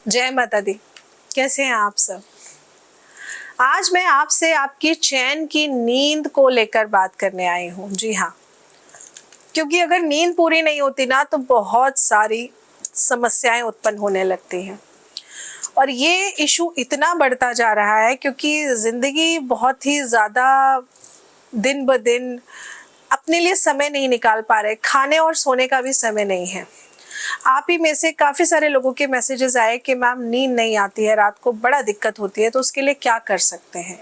जय माता दी। कैसे हैं आप सब? आज मैं आपसे आपकी चैन की नींद को लेकर बात करने आई हूँ। जी हाँ, क्योंकि अगर नींद पूरी नहीं होती ना तो बहुत सारी समस्याएं उत्पन्न होने लगती हैं और ये इशू इतना बढ़ता जा रहा है क्योंकि ज़िंदगी बहुत ही ज़्यादा दिन ब दिन अपने लिए समय नहीं निकाल पा रहे। खाने और सोने का भी समय नहीं है। आप ही में से काफ़ी सारे लोगों के मैसेजेस आए कि मैम नींद नहीं आती है, रात को बड़ा दिक्कत होती है, तो उसके लिए क्या कर सकते हैं?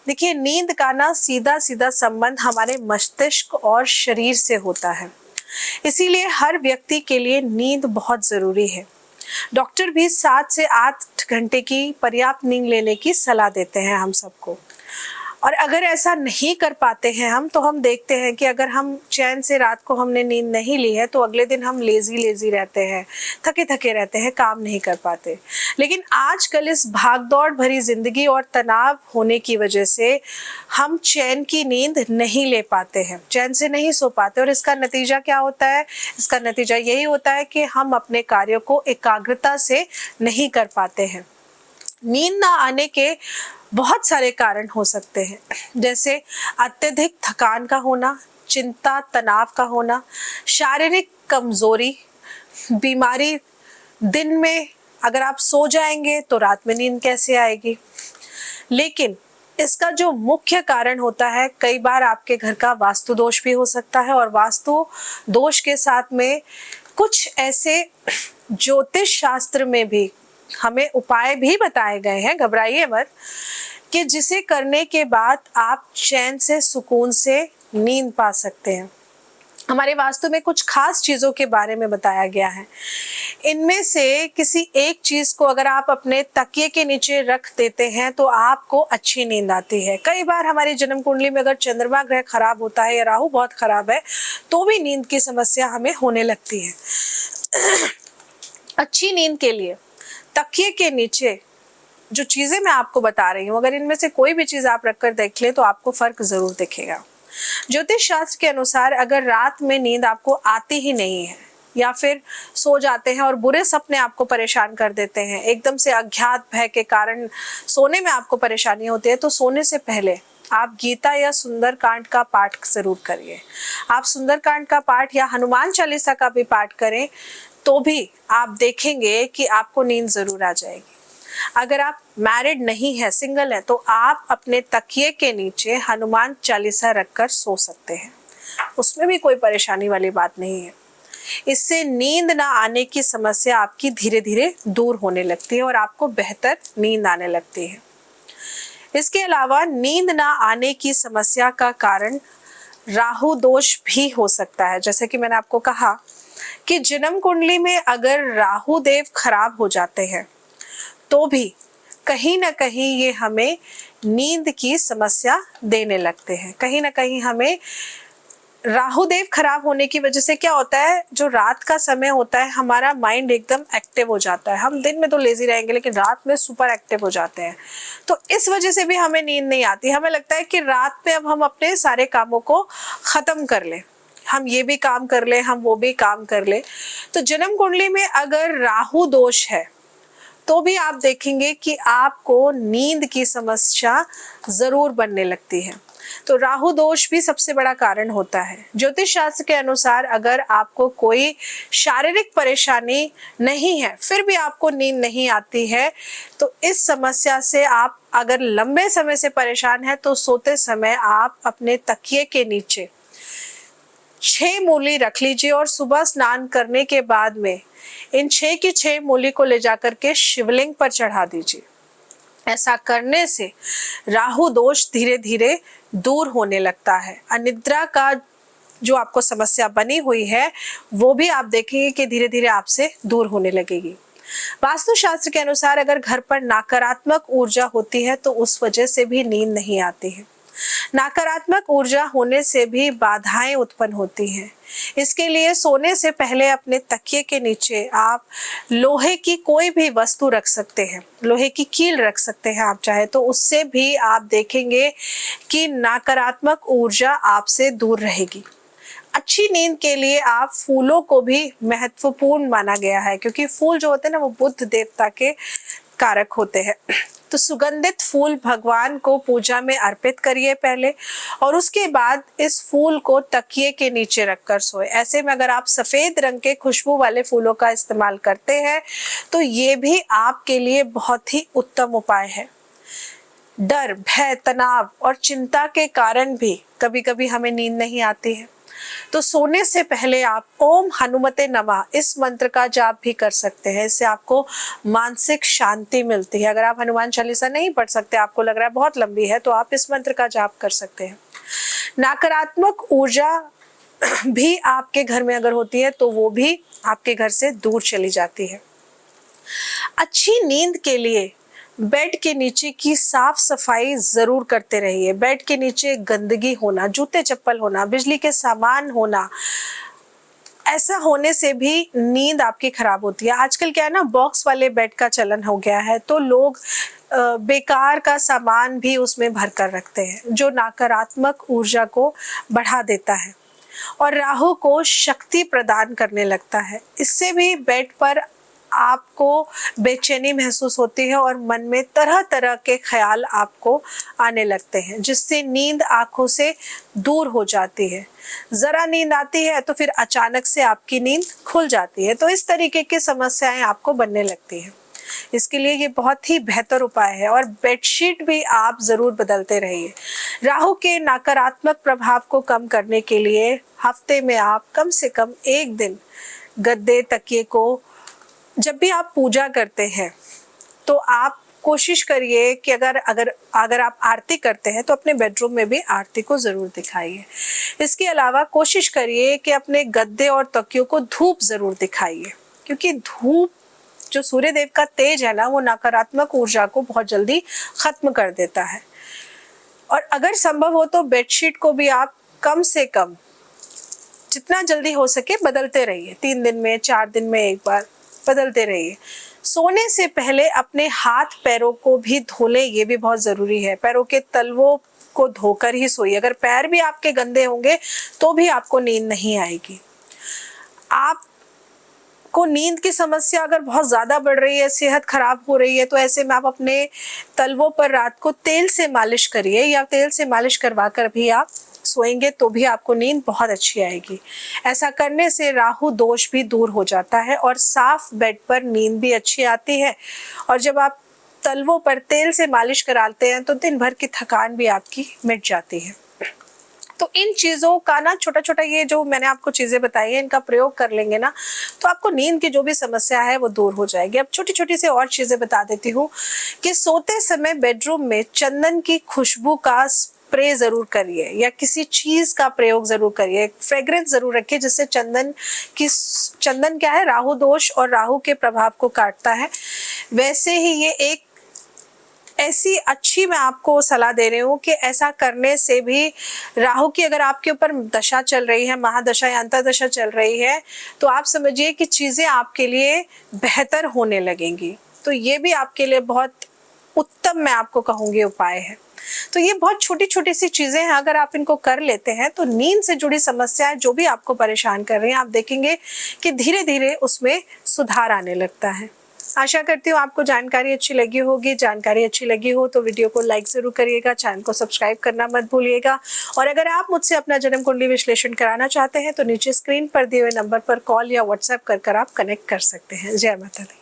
देखिए, नींद का ना सीधा सीधा संबंध हमारे मस्तिष्क और शरीर से होता है। इसीलिए हर व्यक्ति के लिए नींद बहुत ज़रूरी है। डॉक्टर भी 7 से 8 घंटे की पर्याप्त नींद लेने की सलाह देते हैं हम सबको। और अगर ऐसा नहीं कर पाते हैं हम, तो हम देखते हैं कि अगर हम चैन से रात को हमने नींद नहीं ली है तो अगले दिन हम लेज़ी रहते हैं, थके थके रहते हैं, काम नहीं कर पाते। लेकिन आजकल इस भागदौड़ भरी ज़िंदगी और तनाव होने की वजह से हम चैन की नींद नहीं ले पाते हैं, चैन से नहीं सो पाते। और इसका नतीजा क्या होता है? इसका नतीजा यही होता है कि हम अपने कार्यों को एकाग्रता से नहीं कर पाते हैं। नींद ना आने के बहुत सारे कारण हो सकते हैं, जैसे अत्यधिक थकान का होना, चिंता तनाव का होना, शारीरिक कमजोरी, बीमारी। दिन में अगर आप सो जाएंगे तो रात में नींद कैसे आएगी? लेकिन इसका जो मुख्य कारण होता है, कई बार आपके घर का वास्तु दोष भी हो सकता है। और वास्तु दोष के साथ में कुछ ऐसे ज्योतिष शास्त्र में भी हमें उपाय भी बताए गए हैं, घबराइए मत, कि जिसे करने के बाद आप चैन से सुकून से नींद पा सकते हैं। हमारे वास्तु में कुछ खास चीज़ों के बारे में बताया गया है। इनमें से किसी एक चीज़ को अगर आप अपने तकिए के नीचे रख देते हैं तो आपको अच्छी नींद आती है। कई बार हमारी जन्म कुंडली में अगर चंद्रमा ग्रह खराब होता है या राहु बहुत खराब है तो भी नींद की समस्या हमें होने लगती है। अच्छी नींद के लिए तकिए के नीचे जो चीज़ें मैं आपको बता रही हूँ, अगर इनमें से कोई भी चीज़ आप रखकर देख लें तो आपको फ़र्क ज़रूर दिखेगा। ज्योतिष शास्त्र के अनुसार अगर रात में नींद आपको आती ही नहीं है या फिर सो जाते हैं और बुरे सपने आपको परेशान कर देते हैं, एकदम से अज्ञात भय के कारण सोने में आपको परेशानी होती है, तो सोने से पहले आप गीता या सुंदरकांड का पाठ ज़रूर करिए। आप सुंदरकांड का पाठ या हनुमान चालीसा का भी पाठ करें तो भी आप देखेंगे कि आपको नींद ज़रूर आ जाएगी। अगर आप मैरिड नहीं है, सिंगल है, तो आप अपने तकिए के नीचे हनुमान चालीसा रखकर सो सकते हैं, उसमें भी कोई परेशानी वाली बात नहीं है। इससे नींद ना आने की समस्या आपकी धीरे धीरे दूर होने लगती है और आपको बेहतर नींद आने लगती है। इसके अलावा नींद ना आने की समस्या का कारण राहु दोष भी हो सकता है। जैसे कि मैंने आपको कहा कि जन्म कुंडली में अगर राहु देव खराब हो जाते हैं तो भी कहीं ना कहीं ये हमें नींद की समस्या देने लगते हैं। कहीं ना कहीं हमें राहु देव खराब होने की वजह से क्या होता है, जो रात का समय होता है हमारा माइंड एकदम एक्टिव हो जाता है। हम दिन में तो लेजी रहेंगे लेकिन रात में सुपर एक्टिव हो जाते हैं, तो इस वजह से भी हमें नींद नहीं आती। हमें लगता है कि रात में अब हम अपने सारे कामों को खत्म कर लें, हम ये भी काम कर ले, हम वो भी काम कर ले। तो जन्म कुंडली में अगर राहु दोष है तो भी आप देखेंगे कि आपको नींद की समस्या जरूर बनने लगती है। तो राहु दोष भी सबसे बड़ा कारण होता है। ज्योतिष शास्त्र के अनुसार अगर आपको कोई शारीरिक परेशानी नहीं है फिर भी आपको नींद नहीं आती है, तो इस समस्या से आप अगर लंबे समय से परेशान है तो सोते समय आप अपने तकिए के नीचे 6 मूली रख लीजिए और सुबह स्नान करने के बाद में इन 6 की 6 मूली को ले जाकर के शिवलिंग पर चढ़ा दीजिए। ऐसा करने से राहु दोष धीरे धीरे दूर होने लगता है। अनिद्रा का जो आपको समस्या बनी हुई है वो भी आप देखेंगे कि धीरे धीरे आपसे दूर होने लगेगी। वास्तु शास्त्र के अनुसार अगर घर पर नकारात्मक ऊर्जा होती है तो उस वजह से भी नींद नहीं आती है। नकारात्मक ऊर्जा होने से भी बाधाएं उत्पन्न होती हैं। इसके लिए सोने से पहले अपने तकिए के नीचे आप लोहे की कोई भी वस्तु रख सकते हैं, लोहे की कील रख सकते हैं आप चाहे तो, उससे भी आप देखेंगे कि नकारात्मक ऊर्जा आपसे दूर रहेगी। अच्छी नींद के लिए आप फूलों को भी महत्वपूर्ण माना गया है, क्योंकि फूल जो होते हैं ना वो बुद्ध देवता के कारक होते हैं। तो सुगंधित फूल भगवान को पूजा में अर्पित करिए पहले, और उसके बाद इस फूल को तकिए के नीचे रखकर सोए। ऐसे में अगर आप सफेद रंग के खुशबू वाले फूलों का इस्तेमाल करते हैं तो ये भी आपके लिए बहुत ही उत्तम उपाय है। डर, भय, तनाव और चिंता के कारण भी कभी कभी हमें नींद नहीं आती है, तो सोने से पहले आप ओम हनुमते नमः इस मंत्र का जाप भी कर सकते हैं। इससे आपको मानसिक शांति मिलती है। अगर आप हनुमान चालीसा नहीं पढ़ सकते, आपको लग रहा है बहुत लंबी है, तो आप इस मंत्र का जाप कर सकते हैं। नकारात्मक ऊर्जा भी आपके घर में अगर होती है तो वो भी आपके घर से दूर चली जाती है। अच्छी नींद के लिए बेड के नीचे की साफ सफाई जरूर करते रहिए। बेड के नीचे गंदगी होना, जूते चप्पल होना, बिजली के सामान होना, ऐसा होने से भी नींद आपकी खराब होती है। आजकल क्या है ना, बॉक्स वाले बेड का चलन हो गया है, तो लोग बेकार का सामान भी उसमें भर कर रखते हैं, जो नकारात्मक ऊर्जा को बढ़ा देता है और राहु को शक्ति प्रदान करने लगता है। इससे भी बेड पर आपको बेचैनी महसूस होती है और मन में तरह तरह के ख्याल आपको आने लगते हैं, जिससे नींद आंखों से दूर हो जाती है। जरा नींद आती है तो फिर अचानक से आपकी नींद खुल जाती है, तो इस तरीके की समस्याएं आपको बनने लगती हैं। इसके लिए ये बहुत ही बेहतर उपाय है। और बेडशीट भी आप जरूर बदलते रहिए। राहु के नकारात्मक प्रभाव को कम करने के लिए हफ्ते में आप कम से कम एक दिन गद्दे, तकिए को, जब भी आप पूजा करते हैं तो आप कोशिश करिए कि अगर आप आरती करते हैं तो अपने बेडरूम में भी आरती को जरूर दिखाइए। इसके अलावा कोशिश करिए कि अपने गद्दे और तकियों को धूप जरूर दिखाइए, क्योंकि धूप जो सूर्य देव का तेज है ना, वो नकारात्मक ऊर्जा को बहुत जल्दी खत्म कर देता है। और अगर संभव हो तो बेडशीट को भी आप कम से कम जितना जल्दी हो सके बदलते रहिए। 3 दिन में, 4 दिन में एक बार बदलते रहिए। सोने से पहले अपने हाथ पैरों को भी धो लें, ये भी बहुत जरूरी है। पैरों के तलवों को धोकर ही सोइए। अगर पैर भी आपके गंदे होंगे तो भी आपको नींद नहीं आएगी। आपको नींद की समस्या अगर बहुत ज्यादा बढ़ रही है, सेहत खराब हो रही है, तो ऐसे में आप अपने तलवों पर रात को तेल से मालिश करिए, या तेल से मालिश करवा कर भी आप सोएंगे तो भी आपको नींद बहुत अच्छी आएगी। ऐसा करने से राहु दोष भी दूर हो जाता है और साफ बेड पर नींद भी अच्छी आती है। और जब आप तलवों पर तेल से मालिश कराते हैं तो दिन भर की थकान भी आपकी मिट जाती है। तो इन चीज़ों का ना छोटा छोटा, ये जो मैंने आपको चीज़ें बताई हैं, इनका प्रयोग कर लेंगे ना तो आपको नींद की जो भी समस्या है वो दूर हो जाएगी। अब छोटी छोटी से और चीज़ें बता देती हूँ कि सोते समय बेडरूम में चंदन की खुशबू का स्प्रे जरूर करिए, या किसी चीज का प्रयोग जरूर करिए। फ्रेग्रेंस जरूर रखिए, जिससे चंदन क्या है, राहु दोष और राहु के प्रभाव को काटता है। वैसे ही ये एक ऐसी अच्छी, मैं आपको सलाह दे रही हूँ कि ऐसा करने से भी राहु की अगर आपके ऊपर दशा चल रही है, महादशा या अंतर्दशा चल रही है, तो आप समझिए कि चीजें आपके लिए बेहतर होने लगेंगी। तो ये भी आपके लिए बहुत उत्तम, मैं आपको कहूँगी, उपाय है। तो ये बहुत छोटी छोटी सी चीजें हैं, अगर आप इनको कर लेते हैं तो नींद से जुड़ी समस्याएं जो भी आपको परेशान कर रही हैं, आप देखेंगे कि धीरे धीरे उसमें सुधार आने लगता है। आशा करती हूँ आपको जानकारी अच्छी लगी होगी। जानकारी अच्छी लगी हो तो वीडियो को लाइक जरूर करिएगा, चैनल को सब्सक्राइब करना मत भूलिएगा। और अगर आप मुझसे अपना जन्म कुंडली विश्लेषण कराना चाहते हैं तो नीचे स्क्रीन पर दिए हुए नंबर पर कॉल या व्हाट्सएप कर आप कनेक्ट कर सकते हैं। जय माता दी।